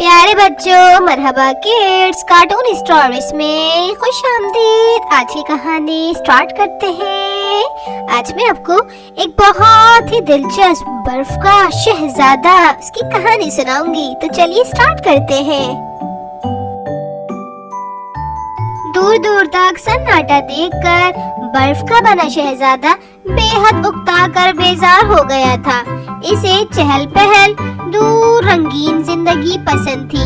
प्यारे बच्चों, मरहबा kids cartoon stories में खुश आमदीद। आज की कहानी स्टार्ट करते हैं। आज मैं आपको एक बहुत ही दिलचस्प बर्फ का शहजादा उसकी कहानी सुनाऊंगी। तो चलिए स्टार्ट करते हैं। दूर दूर तक सन्नाटा देखकर बर्फ का बना शहजादा बेहद उकता कर बेजार हो गया था। इसे चहल पहल दूर रंगीन जिंदगी पसंद थी।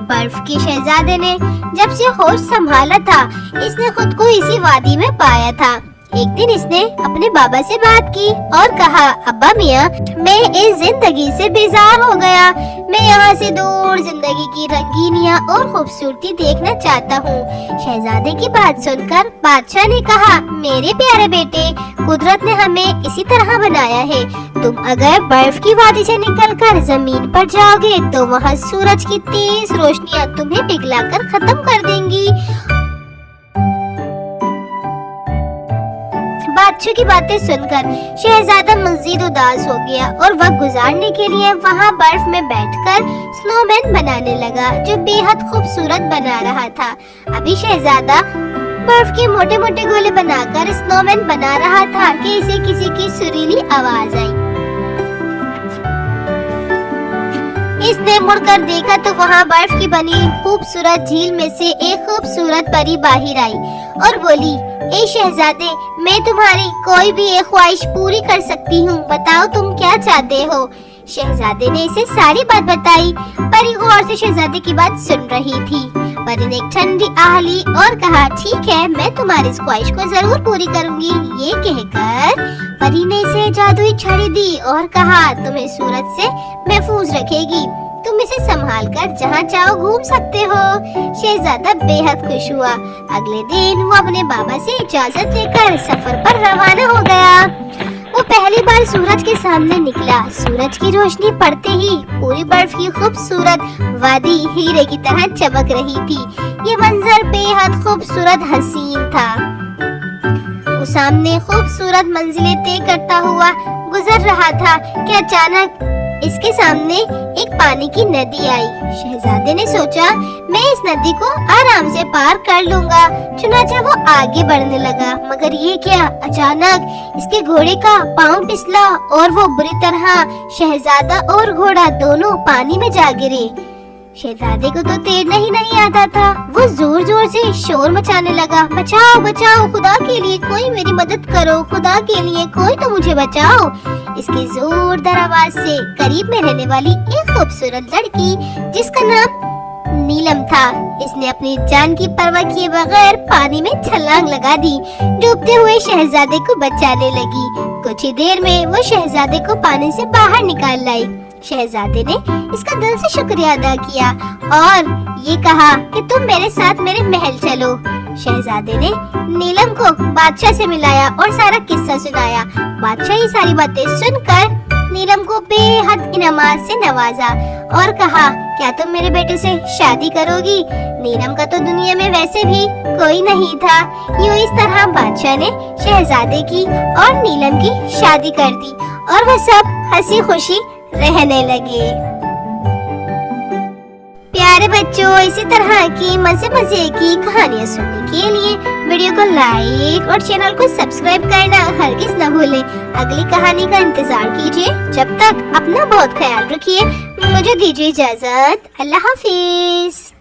बर्फ के शहजादे ने जब से होश संभाला था, इसने खुद को इसी वादी में पाया था। एक दिन इसने अपने बाबा से बात की और कहा, अब्बा मियाँ, मैं इस जिंदगी से बेजार हो गया। मैं यहाँ से दूर जिंदगी की रंगीनियाँ और खूबसूरती देखना चाहता हूँ। शहजादे की बात सुनकर बादशाह ने कहा, मेरे प्यारे बेटे, कुदरत ने हमें इसी तरह बनाया है। तुम अगर बर्फ की वादी से निकलकर जमीन पर जाओगे तो वहाँ सूरज की तेज रोशनियाँ तुम्हें पिघलाकर खत्म कर देंगी। बादशाह की बातें सुनकर शहजादा मजीद उदास हो गया और वक्त गुजारने के लिए वहाँ बर्फ में बैठकर स्नोमैन बनाने लगा, जो बेहद खूबसूरत बना रहा था। अभी शहजादा बर्फ के मोटे मोटे गोले बनाकर स्नोमैन बना रहा था कि इसे किसी की सुरीली आवाज आई। इसने मुड़कर देखा तो वहाँ बर्फ की बनी खूबसूरत झील में से एक खूबसूरत परी बाहर आई और बोली, ए शहजादे, मैं तुम्हारी कोई भी एक ख्वाहिश पूरी कर सकती हूँ। बताओ तुम क्या चाहते हो। शहजादे ने इसे सारी बात बताई। परी गौर से शहजादे की बात सुन रही थी। परी ने एक ठंडी आह ली और कहा, ठीक है, मैं तुम्हारी इस ख्वाहिश को जरूर पूरी करूँगी। ये कहकर परी ने इसे जादुई छड़ी दी और कहा, तुम्हें सूरज से महफूज रखेगी। तुम इसे संभाल कर जहाँ चाहो घूम सकते हो। शहजादा बेहद खुश हुआ। अगले दिन वो अपने बाबा से इजाजत लेकर सफर पर रवाना हो गया। वो पहली बार सूरज के सामने निकला। सूरज की रोशनी पड़ते ही पूरी बर्फ की खूबसूरत वादी हीरे की तरह चमक रही थी। ये मंजर बेहद खूबसूरत हसीन था। वो सामने खूबसूरत मंजिलें तय करता हुआ गुजर रहा था कि अचानक इसके सामने एक पानी की नदी आई। शहजादे ने सोचा, मैं इस नदी को आराम से पार कर लूंगा। चुनांचे वो आगे बढ़ने लगा, मगर ये क्या, अचानक इसके घोड़े का पांव फिसला और वो बुरी तरह शहजादा और घोड़ा दोनों पानी में जा गिरे। शहजादे को तो तैरना ही नहीं आता था। वो जोर जोर से शोर मचाने लगा, बचाओ बचाओ, खुदा के लिए कोई मेरी मदद करो, खुदा के लिए कोई तो मुझे बचाओ। इसकी जोरदार आवाज से करीब में रहने वाली एक खूबसूरत लड़की, जिसका नाम नीलम था, इसने अपनी जान की परवाह किए बगैर पानी में छलांग लगा दी। डूबते हुए शहजादे को बचाने लगी। कुछ ही देर में वो शहजादे को पानी से बाहर निकाल लाई। शहजादे ने इसका दिल से शुक्रिया अदा किया और ये कहा कि तुम मेरे साथ मेरे महल चलो। शहजादे ने नीलम को बादशाह से मिलाया और सारा किस्सा सुनाया। बादशाह ये सारी बातें सुनकर नीलम को बेहद इनामात से नवाजा और कहा, क्या तुम मेरे बेटे से शादी करोगी। नीलम का तो दुनिया में वैसे भी कोई नहीं था। यूं इस तरह बादशाह ने शहजादे की और नीलम की शादी कर दी और वह सब हंसी खुशी रहने लगे। प्यारे बच्चों, इसी तरह की मजे मजे की कहानियाँ सुनने के लिए वीडियो को लाइक और चैनल को सब्सक्राइब करना हरगिज न भूलें। अगली कहानी का इंतजार कीजिए। जब तक अपना बहुत ख्याल रखिए। मुझे दीजिए इजाजत। अल्लाह हाफिज।